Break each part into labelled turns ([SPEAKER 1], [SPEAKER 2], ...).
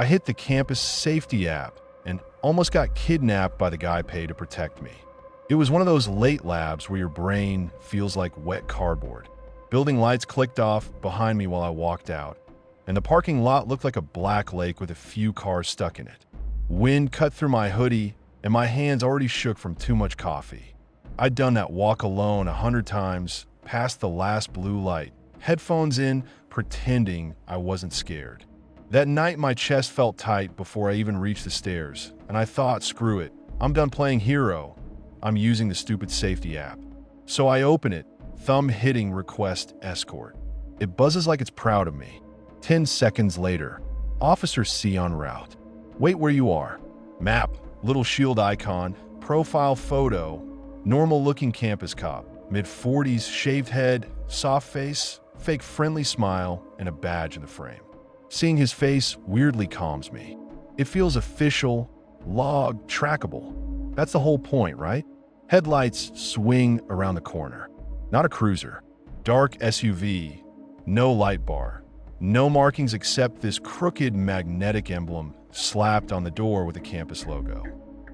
[SPEAKER 1] I hit the campus safety app and almost got kidnapped by the guy paid to protect me. It was one of those late labs where your brain feels like wet cardboard. Building lights clicked off behind me while I walked out, and the parking lot looked like a black lake with a few cars stuck in it. Wind cut through my hoodie, and my hands already shook from too much coffee. I'd done that walk alone 100 times, past the last blue light, headphones in, pretending I wasn't scared. That night, my chest felt tight before I even reached the stairs, and I thought, screw it, I'm done playing hero. I'm using the stupid safety app. So I open it, thumb hitting request escort. It buzzes like it's proud of me. 10 seconds later, Officer C en route. Wait where you are. Map, little shield icon, profile photo, normal-looking campus cop, mid-40s, shaved head, soft face, fake friendly smile, and a badge in the frame. Seeing his face weirdly calms me. It feels official, log, trackable. That's the whole point, right? Headlights swing around the corner. Not a cruiser. Dark SUV. No light bar. No markings except this crooked magnetic emblem slapped on the door with a campus logo.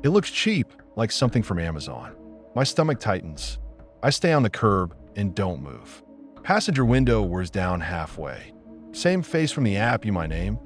[SPEAKER 1] It looks cheap, like something from Amazon. My stomach tightens. I stay on the curb and don't move. Passenger window wears down halfway. Same face from the app, you my name?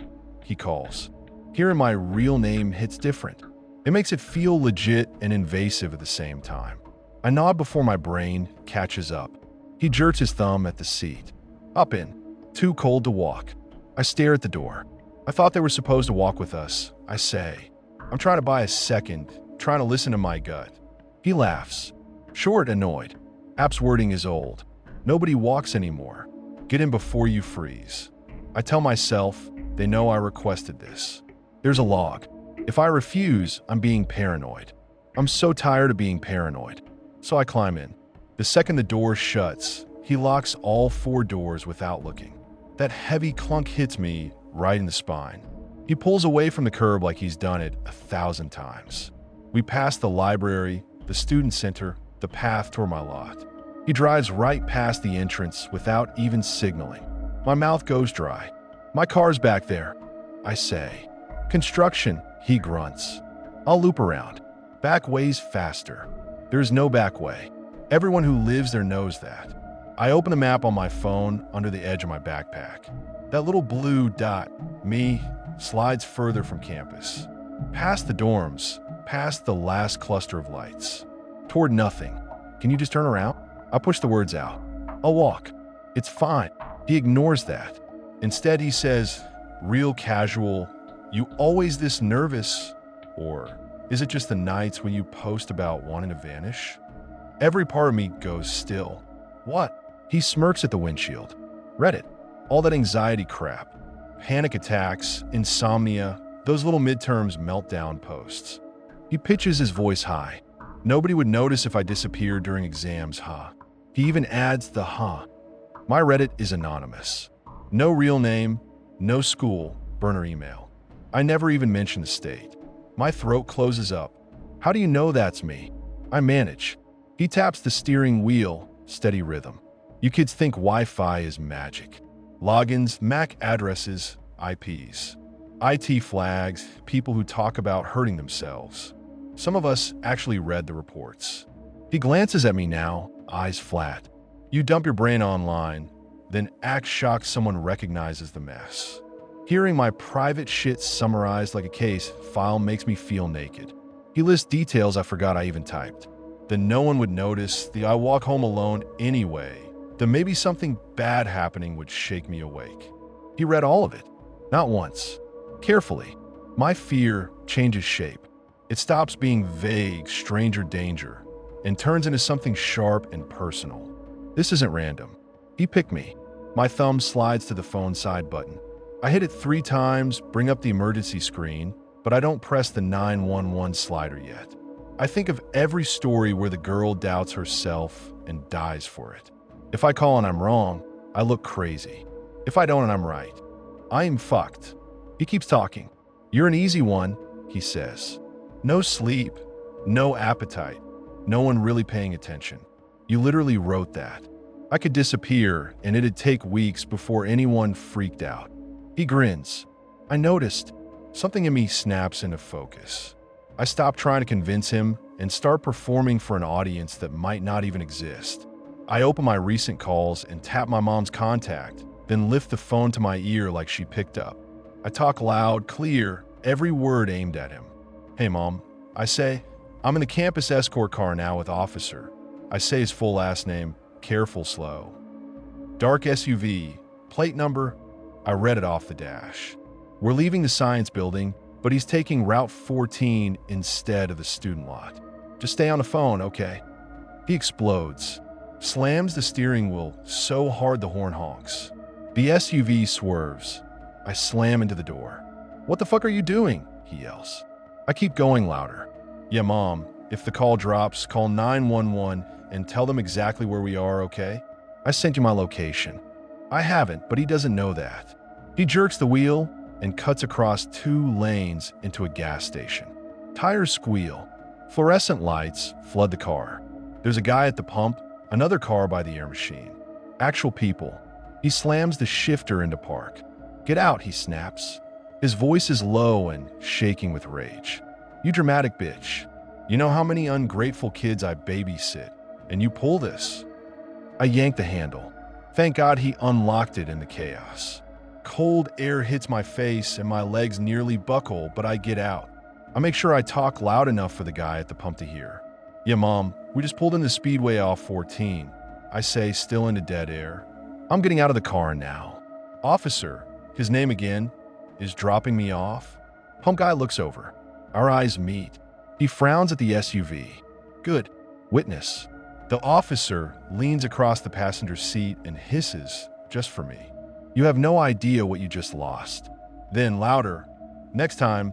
[SPEAKER 1] He calls. Hearing my real name hits different. It makes it feel legit and invasive at the same time. I nod before my brain catches up. He jerks his thumb at the seat. Up in. Too cold to walk. I stare at the door. I thought they were supposed to walk with us, I say. I'm trying to buy a second, trying to listen to my gut. He laughs. Short, annoyed. App's wording is old. Nobody walks anymore. Get in before you freeze. I tell myself, they know I requested this. There's a log. If I refuse, I'm being paranoid. I'm so tired of being paranoid. So I climb in. The second the door shuts, he locks all 4 doors without looking. That heavy clunk hits me right in the spine. He pulls away from the curb like he's done it 1,000 times. We pass the library, the student center, the path toward my lot. He drives right past the entrance without even signaling. My mouth goes dry. My car's back there, I say. Construction, he grunts. I'll loop around. Back way's faster. There's no back way. Everyone who lives there knows that. I open the map on my phone under the edge of my backpack. That little blue dot, me, slides further from campus. Past the dorms, past the last cluster of lights. Toward nothing. Can you just turn around? I push the words out. I'll walk. It's fine. He ignores that. Instead, he says, real casual, you always this nervous? Or is it just the nights when you post about wanting to vanish? Every part of me goes still. What? He smirks at the windshield. Reddit. All that anxiety crap. Panic attacks, insomnia, those little midterms meltdown posts. He pitches his voice high. Nobody would notice if I disappeared during exams, huh? He even adds the huh. My Reddit is anonymous. No real name, no school, burner email. I never even mention the state. My throat closes up. How do you know that's me? I manage. He taps the steering wheel, steady rhythm. You kids think Wi-Fi is magic. Logins, MAC addresses, IPs. IT flags, people who talk about hurting themselves. Some of us actually read the reports. He glances at me now, eyes flat. You dump your brain online, then act shocked someone recognizes the mess. Hearing my private shit summarized like a case file makes me feel naked. He lists details I forgot I even typed. The no one would notice, the I walk home alone anyway, the maybe something bad happening would shake me awake. He read all of it. Not once. Carefully. My fear changes shape. It stops being vague, stranger danger, and turns into something sharp and personal. This isn't random. He picked me. My thumb slides to the phone side button. I hit it 3 times, bring up the emergency screen, but I don't press the 911 slider yet. I think of every story where the girl doubts herself and dies for it. If I call and I'm wrong, I look crazy. If I don't and I'm right, I am fucked. He keeps talking. You're an easy one, he says. No sleep, no appetite, no one really paying attention. You literally wrote that. I could disappear and it'd take weeks before anyone freaked out. He grins. I noticed. Something in me snaps into focus. I stop trying to convince him and start performing for an audience that might not even exist. I open my recent calls and tap my mom's contact, then lift the phone to my ear like she picked up. I talk loud, clear, every word aimed at him. "Hey, Mom," I say. "I'm in the campus escort car now with Officer." I say his full last name, careful, slow. "Dark SUV, plate number." I read it off the dash. "We're leaving the science building, but he's taking Route 14 instead of the student lot. Just stay on the phone, okay?" He explodes, slams the steering wheel so hard the horn honks. The SUV swerves. I slam into the door. "What the fuck are you doing?" he yells. I keep going louder. "Yeah, Mom, if the call drops, call 911 and tell them exactly where we are, okay? I sent you my location." I haven't, but he doesn't know that. He jerks the wheel and cuts across 2 lanes into a gas station. Tires squeal. Fluorescent lights flood the car. There's a guy at the pump, another car by the air machine. Actual people. He slams the shifter into park. "Get out," he snaps. His voice is low and shaking with rage. "You dramatic bitch. You know how many ungrateful kids I babysit, and you pull this?" I yank the handle. Thank God he unlocked it in the chaos. Cold air hits my face and my legs nearly buckle, but I get out. I make sure I talk loud enough for the guy at the pump to hear. "Yeah, Mom, we just pulled in the speedway off 14. I say, still into dead air. "I'm getting out of the car now." Officer, his name again, is dropping me off. Pump guy looks over. Our eyes meet. He frowns at the SUV. "Good. Witness." The officer leans across the passenger seat and hisses, just for me, "You have no idea what you just lost." Then louder, "Next time,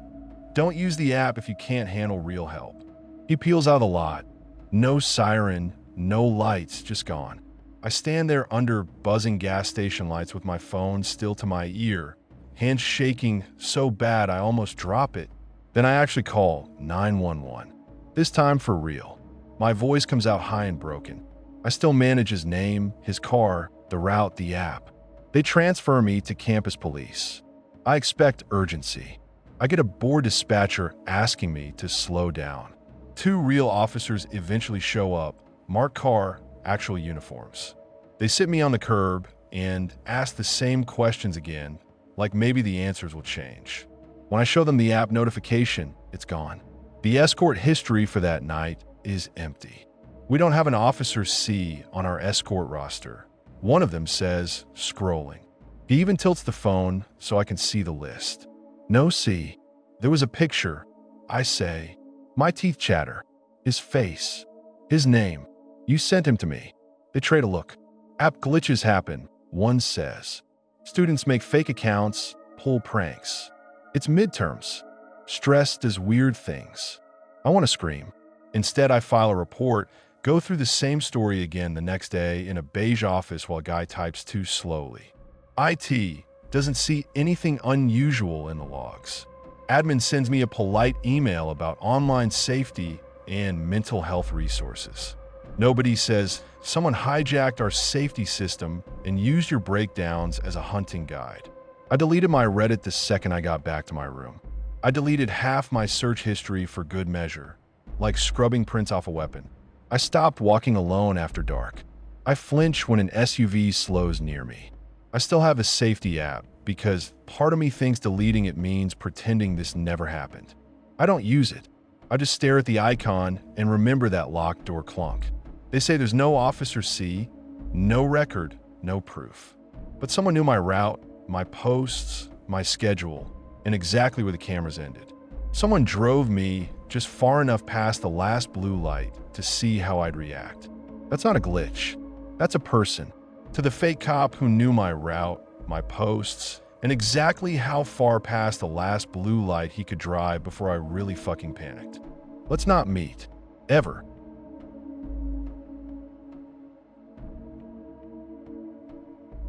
[SPEAKER 1] don't use the app if you can't handle real help." He peels out of the lot. No siren, no lights, just gone. I stand there under buzzing gas station lights with my phone still to my ear, hands shaking so bad I almost drop it. Then I actually call 911. This time for real. My voice comes out high and broken. I still manage his name, his car, the route, the app. They transfer me to campus police. I expect urgency. I get a bored dispatcher asking me to slow down. 2 real officers eventually show up, marked car, actual uniforms. They sit me on the curb and ask the same questions again, like maybe the answers will change. When I show them the app notification, it's gone. The escort history for that night is empty. We don't have an officer C on our escort roster. One of them says, scrolling. He even tilts the phone so I can see the list. No C. There was a picture. I say, my teeth chatter. His face. His name. You sent him to me. They trade a look. App glitches happen, one says. Students make fake accounts, pull pranks. It's midterms. Stress does weird things. I want to scream. Instead, I file a report, go through the same story again the next day in a beige office while a guy types too slowly. IT doesn't see anything unusual in the logs. Admin sends me a polite email about online safety and mental health resources. Nobody says, someone hijacked our safety system and used your breakdowns as a hunting guide. I deleted my Reddit the second I got back to my room. I deleted half my search history for good measure, like scrubbing prints off a weapon. I stopped walking alone after dark. I flinch when an SUV slows near me. I still have a safety app because part of me thinks deleting it means pretending this never happened. I don't use it. I just stare at the icon and remember that locked door clunk. They say there's no Officer C, no record, no proof. But someone knew my route, my posts, my schedule, and exactly where the cameras ended. Someone drove me just far enough past the last blue light to see how I'd react. That's not a glitch. That's a person. To the fake cop who knew my route, my posts, and exactly how far past the last blue light he could drive before I really fucking panicked. Let's not meet. Ever.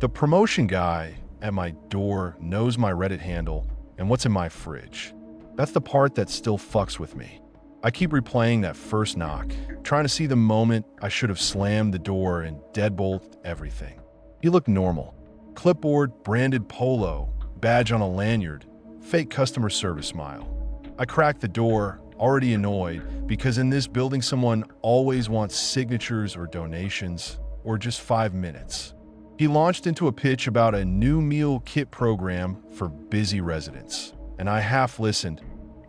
[SPEAKER 1] The promotion guy at my door knows my Reddit handle and what's in my fridge. That's the part that still fucks with me. I keep replaying that first knock, trying to see the moment I should have slammed the door and deadbolt everything. He looked normal. Clipboard, branded polo, badge on a lanyard, Fake customer service smile. I cracked the door, already annoyed, because in this building someone always wants signatures or donations, or just 5 minutes. He launched into a pitch about a new meal kit program for busy residents, and I half listened.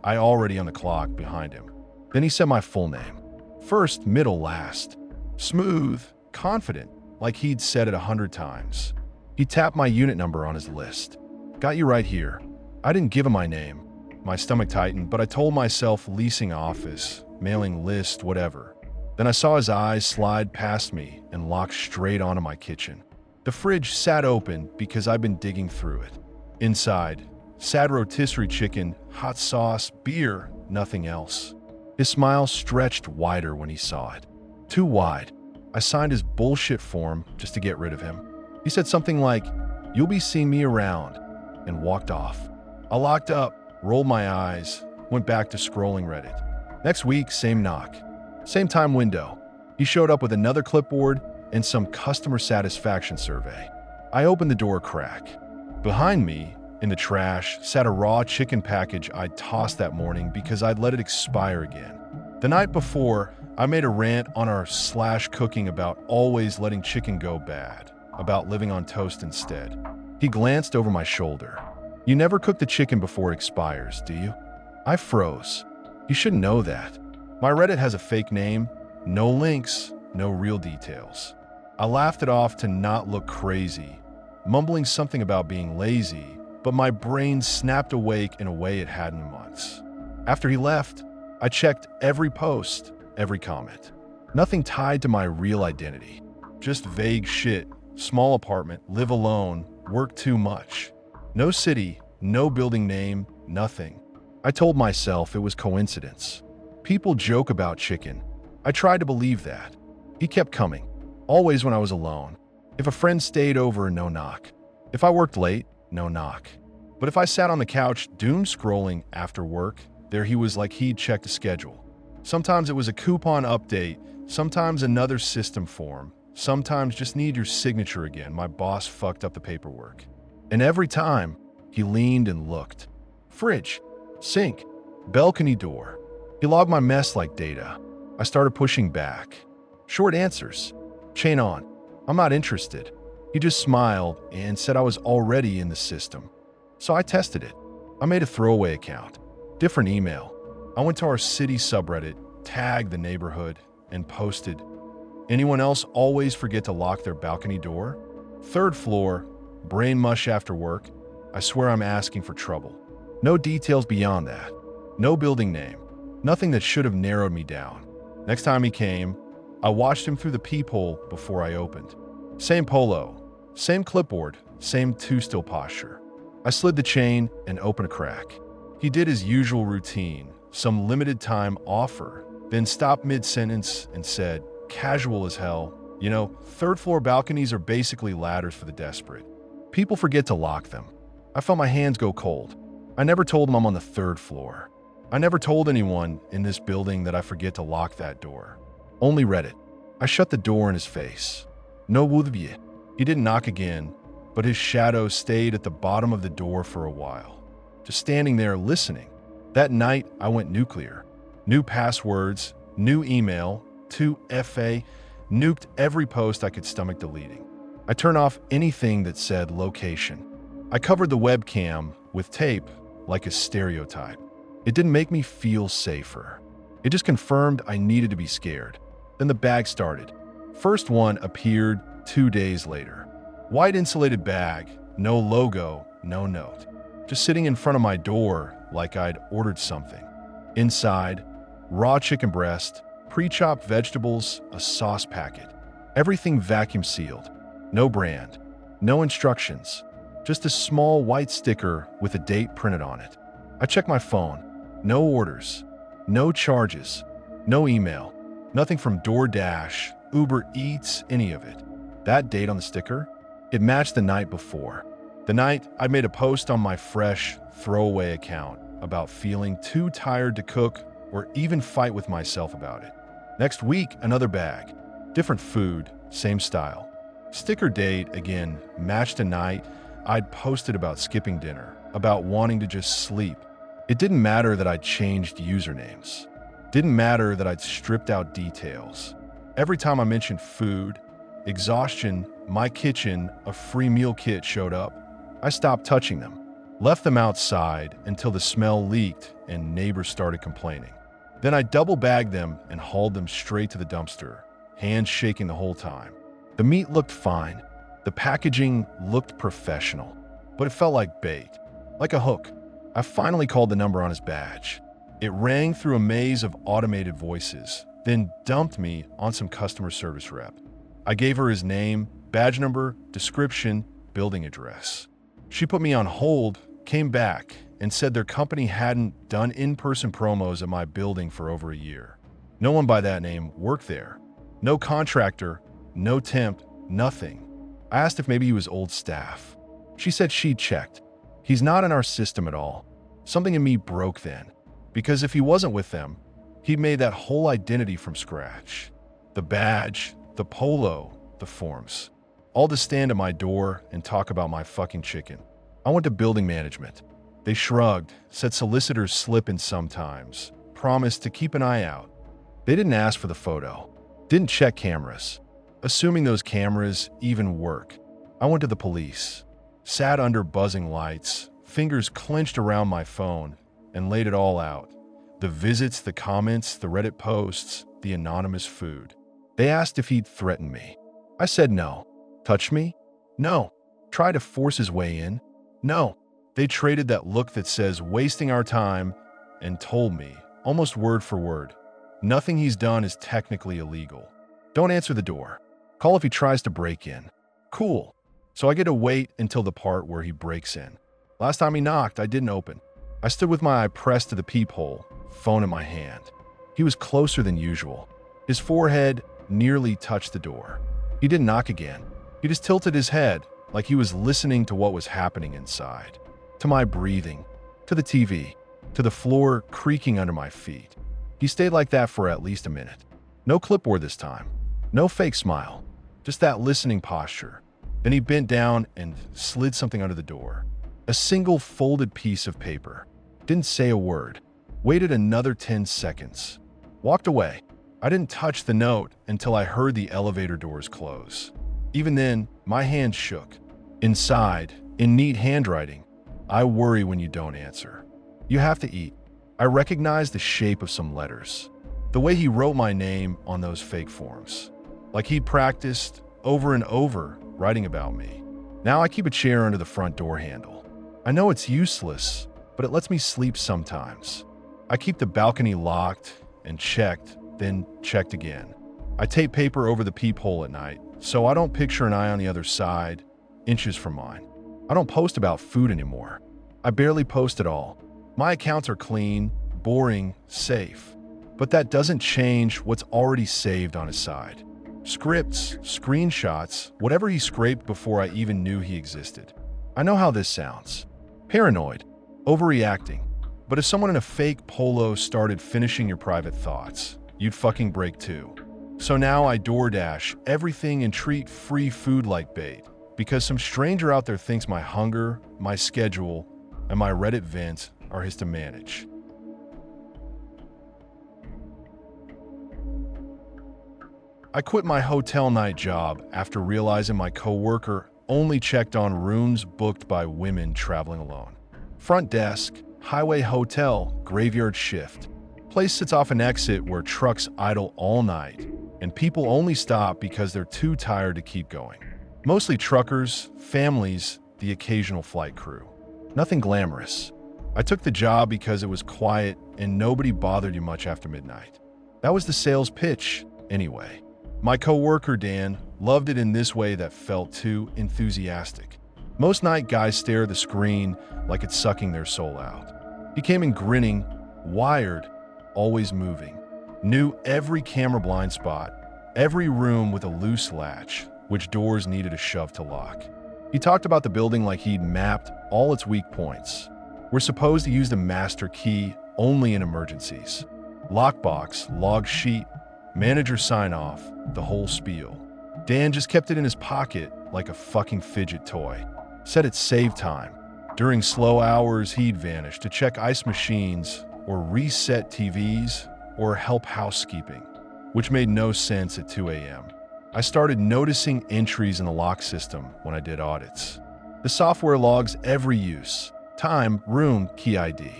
[SPEAKER 1] I already on the clock behind him. Then he said my full name. First, middle, last. Smooth, confident, like he'd said it 100 times. He tapped my unit number on his list. Got you right here. I didn't give him my name. My stomach tightened, but I told myself leasing office, mailing list, whatever. Then I saw his eyes slide past me and lock straight onto my kitchen. The fridge sat open because I'd been digging through it. Inside, sad rotisserie chicken, hot sauce, beer, nothing else. His smile stretched wider when he saw it. Too wide. I signed his bullshit form just to get rid of him. He said something like, "You'll be seeing me around," and walked off. I locked up, rolled my eyes, went back to scrolling Reddit. Next week, same knock. Same time window. He showed up with another clipboard and some customer satisfaction survey. I opened the door a crack. Behind me, in the trash, sat a raw chicken package I'd tossed that morning because I'd let it expire again. The night before, I made a rant on our /cooking about always letting chicken go bad, about living on toast instead. He glanced over my shoulder. "You never cook the chicken before it expires, do you?" I froze. You should know that. My Reddit has a fake name, no links, no real details. I laughed it off to not look crazy, mumbling something about being lazy, but my brain snapped awake in a way it hadn't in months. After he left, I checked every post, every comment. Nothing tied to my real identity. Just vague shit, small apartment, live alone, work too much. No city, no building name, nothing. I told myself it was coincidence. People joke about chicken. I tried to believe that. He kept coming, always when I was alone. If a friend stayed over, no knock. If I worked late, no knock. But if I sat on the couch doom scrolling after work, there he was like he'd checked a schedule. Sometimes it was a coupon update, sometimes another system form, sometimes just need your signature again, my boss fucked up the paperwork. And every time, he leaned and looked. Fridge, sink, balcony door. He logged my mess like data. I started pushing back. Short answers. Chain on. I'm not interested. He just smiled and said I was already in the system. So I tested it. I made a throwaway account. Different email. I went to our city subreddit, tagged the neighborhood, and posted, "Anyone else always forget to lock their balcony door? 3rd floor, brain mush after work. I swear I'm asking for trouble." No details beyond that. No building name. Nothing that should have narrowed me down. Next time he came, I watched him through the peephole before I opened. Same polo, same clipboard, same two-still posture. I slid the chain and opened a crack. He did his usual routine, some limited time offer, then stopped mid-sentence and said, casual as hell, "You know, 3rd floor balconies are basically ladders for the desperate. People forget to lock them." I felt my hands go cold. I never told him I'm on the 3rd floor. I never told anyone in this building that I forget to lock that door. Only Reddit. I shut the door in his face. No woodvie. He didn't knock again, but his shadow stayed at the bottom of the door for a while, just standing there listening. That night, I went nuclear. New passwords, new email, 2FA, nuked every post I could stomach deleting. I turned off anything that said location. I covered the webcam with tape like a stereotype. It didn't make me feel safer. It just confirmed I needed to be scared. Then the bag started. First one appeared 2 days later. White insulated bag, no logo, no note. Just sitting in front of my door like I'd ordered something. Inside, raw chicken breast, pre-chopped vegetables, a sauce packet. Everything vacuum sealed. No brand, no instructions. Just a small white sticker with a date printed on it. I checked my phone. No orders, no charges, no email, nothing from DoorDash, Uber Eats, any of it. That date on the sticker, it matched the night before. The night I made a post on my fresh throwaway account about feeling too tired to cook or even fight with myself about it. Next week, another bag, different food, same style. Sticker date, again, matched a night I'd posted about skipping dinner, about wanting to just sleep. It didn't matter that I'd changed usernames. Didn't matter that I'd stripped out details. Every time I mentioned food, exhaustion, my kitchen, a free meal kit showed up, I stopped touching them. Left them outside until the smell leaked and neighbors started complaining. Then I double-bagged them and hauled them straight to the dumpster, hands shaking the whole time. The meat looked fine. The packaging looked professional, but it felt like bait, like a hook. I finally called the number on his badge. It rang through a maze of automated voices, then dumped me on some customer service rep. I gave her his name, badge number, description, building address. She put me on hold, came back, and said their company hadn't done in-person promos at my building for over a year. No one by that name worked there. No contractor, no temp, nothing. I asked if maybe he was old staff. She said she'd checked. He's not in our system at all. Something in me broke then, because if he wasn't with them, he'd made that whole identity from scratch. The badge, the polo, the forms. All to stand at my door and talk about my fucking chicken. I went to building management. They shrugged, said solicitors slip in sometimes, promised to keep an eye out. They didn't ask for the photo, didn't check cameras. Assuming those cameras even work, I went to the police, sat under buzzing lights, fingers clenched around my phone, and laid it all out. The visits, the comments, the Reddit posts, the anonymous food. They asked if he'd threatened me. I said no. Touch me? No. Try to force his way in? No. They traded that look that says wasting our time and told me, almost word for word, nothing he's done is technically illegal. Don't answer the door. Call if he tries to break in. Cool. So I get to wait until the part where he breaks in. Last time he knocked, I didn't open. I stood with my eye pressed to the peephole, phone in my hand. He was closer than usual. His forehead nearly touched the door. He didn't knock again. He just tilted his head like he was listening to what was happening inside. To my breathing, to the TV, to the floor creaking under my feet. He stayed like that for at least a minute. No clipboard this time. No fake smile. Just that listening posture. Then he bent down and slid something under the door. A single folded piece of paper. Didn't say a word. Waited another 10 seconds. Walked away. I didn't touch the note until I heard the elevator doors close. Even then, my hand shook. Inside, in neat handwriting, I worry when you don't answer. You have to eat. I recognized the shape of some letters. The way he wrote my name on those fake forms. Like he'd practiced over and over writing about me. Now I keep a chair under the front door handle. I know it's useless, but it lets me sleep sometimes. I keep the balcony locked and checked, then checked again. I tape paper over the peephole at night, so I don't picture an eye on the other side, inches from mine. I don't post about food anymore. I barely post at all. My accounts are clean, boring, safe. But that doesn't change what's already saved on his side. Scripts, screenshots, whatever he scraped before I even knew he existed. I know how this sounds. Paranoid, overreacting. But if someone in a fake polo started finishing your private thoughts, you'd fucking break too. So now I DoorDash everything and treat free food like bait, because some stranger out there thinks my hunger, my schedule, and my Reddit vent are his to manage. I quit my hotel night job after realizing my coworker only checked on rooms booked by women traveling alone. Front desk, highway hotel, graveyard shift. Place sits off an exit where trucks idle all night, and people only stop because they're too tired to keep going. Mostly truckers, families, the occasional flight crew. Nothing glamorous. I took the job because it was quiet and nobody bothered you much after midnight. That was the sales pitch, anyway. My coworker Dan loved it in this way that felt too enthusiastic. Most night guys stare at the screen like it's sucking their soul out. He came in grinning, wired, always moving. Knew every camera blind spot, every room with a loose latch, which doors needed a shove to lock. He talked about the building like he'd mapped all its weak points. We're supposed to use the master key only in emergencies. Lockbox, log sheet, manager sign-off, the whole spiel. Dan just kept it in his pocket like a fucking fidget toy. Said it saved time. During slow hours, he'd vanish to check ice machines or reset TVs or help housekeeping, which made no sense at 2 a.m. I started noticing entries in the lock system when I did audits. The software logs every use: time, room, key ID.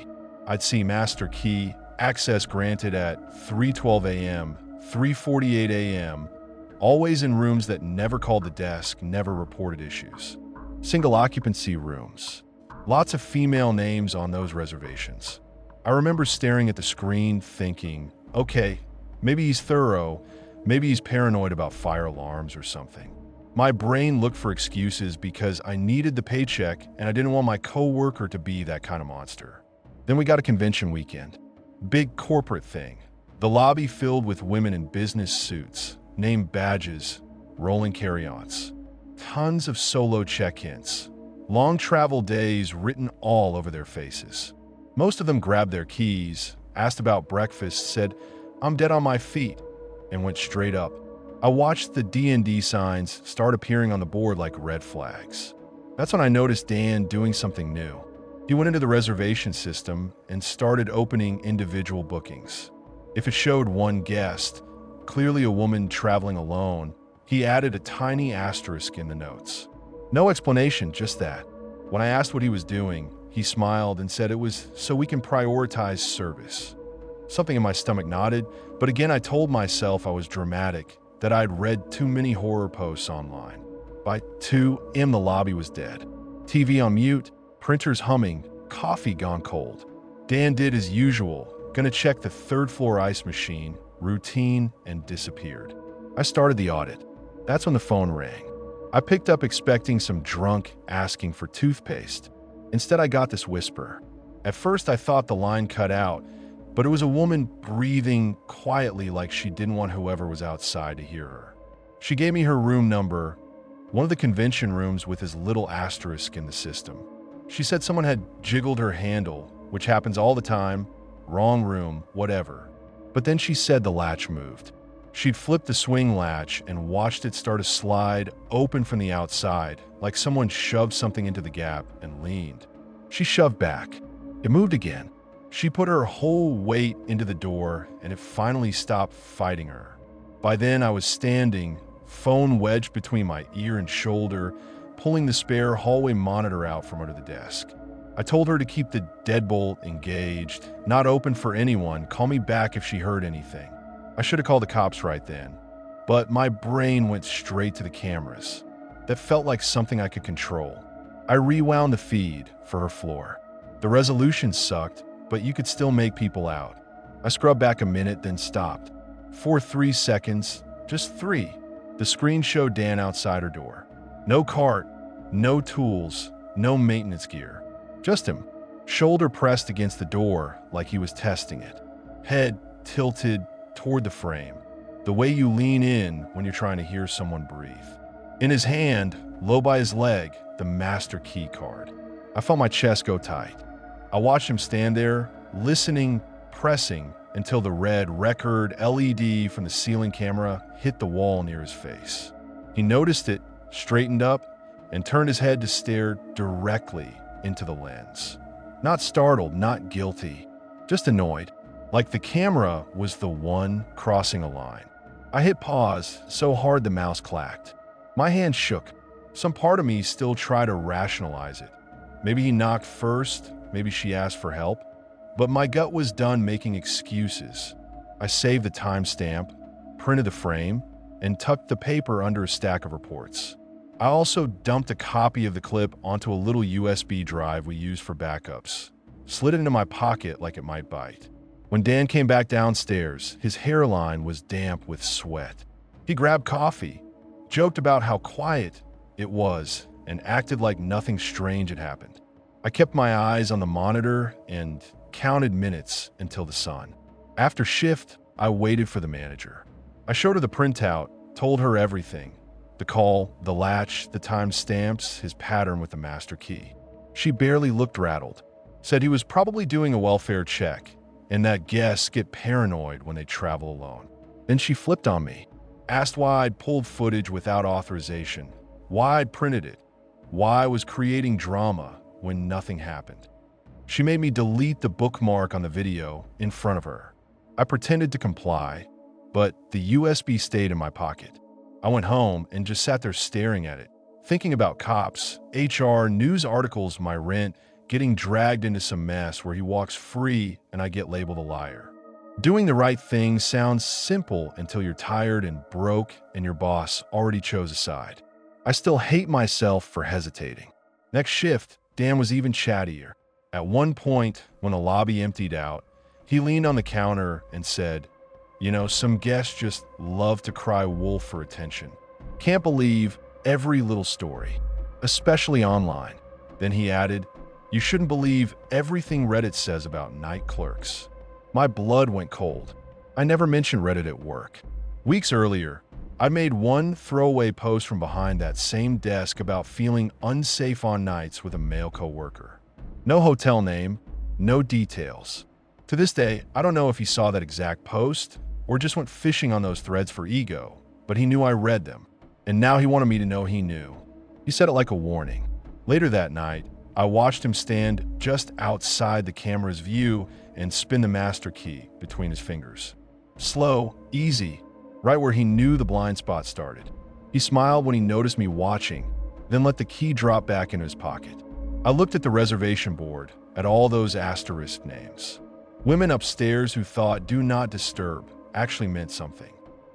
[SPEAKER 1] I'd see master key, access granted at 3:12 a.m., 3:48 a.m., always in rooms that never called the desk, never reported issues. Single occupancy rooms. Lots of female names on those reservations. I remember staring at the screen thinking, okay, maybe he's thorough, maybe he's paranoid about fire alarms or something. My brain looked for excuses because I needed the paycheck and I didn't want my coworker to be that kind of monster. Then we got a convention weekend. Big corporate thing. The lobby filled with women in business suits, name badges, rolling carry-ons. Tons of solo check-ins. Long travel days written all over their faces. Most of them grabbed their keys, asked about breakfast, said, "I'm dead on my feet," and went straight up. I watched the D&D signs start appearing on the board like red flags. That's when I noticed Dan doing something new. He went into the reservation system and started opening individual bookings. If it showed one guest, clearly a woman traveling alone, he added a tiny asterisk in the notes. No explanation, just that. When I asked what he was doing, he smiled and said it was so we can prioritize service. Something in my stomach nodded, but again I told myself I was dramatic, that I'd read too many horror posts online. By 2 a.m. the lobby was dead. TV on mute, printers humming, coffee gone cold. Dan did as usual, gonna check the third floor ice machine, routine, and disappeared. I started the audit. That's when the phone rang. I picked up expecting some drunk asking for toothpaste. Instead, I got this whisper. At first, I thought the line cut out, but it was a woman breathing quietly like she didn't want whoever was outside to hear her. She gave me her room number, one of the convention rooms with his little asterisk in the system. She said someone had jiggled her handle, which happens all the time, wrong room, whatever. But then she said the latch moved. She'd flipped the swing latch and watched it start to slide open from the outside, like someone shoved something into the gap and leaned. She shoved back. It moved again. She put her whole weight into the door, and it finally stopped fighting her. By then, I was standing, phone wedged between my ear and shoulder, pulling the spare hallway monitor out from under the desk. I told her to keep the deadbolt engaged, not open for anyone, call me back if she heard anything. I should have called the cops right then, but my brain went straight to the cameras. That felt like something I could control. I rewound the feed for her floor. The resolution sucked, but you could still make people out. I scrubbed back a minute, then stopped. For 3 seconds, just 3, the screen showed Dan outside her door. No cart, no tools, no maintenance gear. Just him, shoulder pressed against the door like he was testing it. Head tilted toward the frame, the way you lean in when you're trying to hear someone breathe. In his hand, low by his leg, the master key card. I felt my chest go tight. I watched him stand there, listening, pressing, until the red record LED from the ceiling camera hit the wall near his face. He noticed it, straightened up, and turned his head to stare directly into the lens. Not startled, not guilty, just annoyed, like the camera was the one crossing a line. I hit pause so hard the mouse clacked. My hand shook. Some part of me still tried to rationalize it. Maybe he knocked first, maybe she asked for help. But my gut was done making excuses. I saved the timestamp, printed the frame, and tucked the paper under a stack of reports. I also dumped a copy of the clip onto a little USB drive we use for backups, slid it into my pocket like it might bite. When Dan came back downstairs, his hairline was damp with sweat. He grabbed coffee, joked about how quiet it was, and acted like nothing strange had happened. I kept my eyes on the monitor and counted minutes until the sun. After shift, I waited for the manager. I showed her the printout, told her everything. The call, the latch, the time stamps, his pattern with the master key. She barely looked rattled, said he was probably doing a welfare check, and that guests get paranoid when they travel alone. Then she flipped on me, asked why I'd pulled footage without authorization, why I'd printed it, why I was creating drama when nothing happened. She made me delete the bookmark on the video in front of her. I pretended to comply, but the USB stayed in my pocket. I went home and just sat there staring at it, thinking about cops, HR, news articles, my rent, getting dragged into some mess where he walks free and I get labeled a liar. Doing the right thing sounds simple until you're tired and broke and your boss already chose a side. I still hate myself for hesitating. Next shift, Dan was even chattier. At one point, when the lobby emptied out, he leaned on the counter and said, "You know, some guests just love to cry wolf for attention. Can't believe every little story, especially online." Then he added, "You shouldn't believe everything Reddit says about night clerks." My blood went cold. I never mentioned Reddit at work. Weeks earlier, I made one throwaway post from behind that same desk about feeling unsafe on nights with a male coworker. No hotel name, no details. To this day, I don't know if he saw that exact post or just went fishing on those threads for ego, but he knew I read them, and now he wanted me to know he knew. He said it like a warning. Later that night, I watched him stand just outside the camera's view and spin the master key between his fingers. Slow, easy, right where he knew the blind spot started. He smiled when he noticed me watching, then let the key drop back into his pocket. I looked at the reservation board, at all those asterisk names. Women upstairs who thought "do not disturb" actually meant something.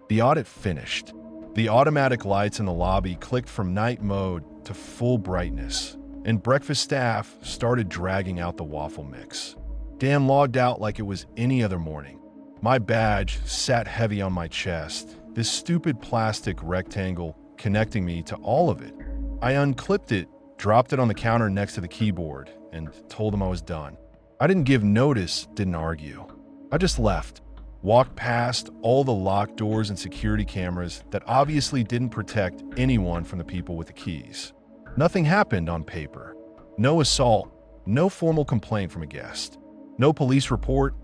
[SPEAKER 1] The audit finished. The automatic lights in the lobby clicked from night mode to full brightness, and breakfast staff started dragging out the waffle mix. Dan logged out like it was any other morning. My badge sat heavy on my chest, this stupid plastic rectangle connecting me to all of it. I unclipped it, dropped it on the counter next to the keyboard, and told him I was done. I didn't give notice, didn't argue. I just left, walked past all the locked doors and security cameras that obviously didn't protect anyone from the people with the keys. Nothing happened on paper. No assault, no formal complaint from a guest. No police report,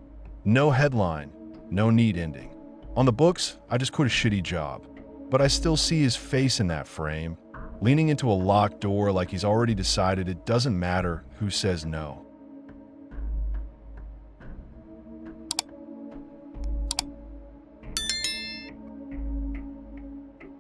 [SPEAKER 1] no headline, no neat ending. On the books, I just quit a shitty job. But I still see his face in that frame, leaning into a locked door like he's already decided it doesn't matter who says no.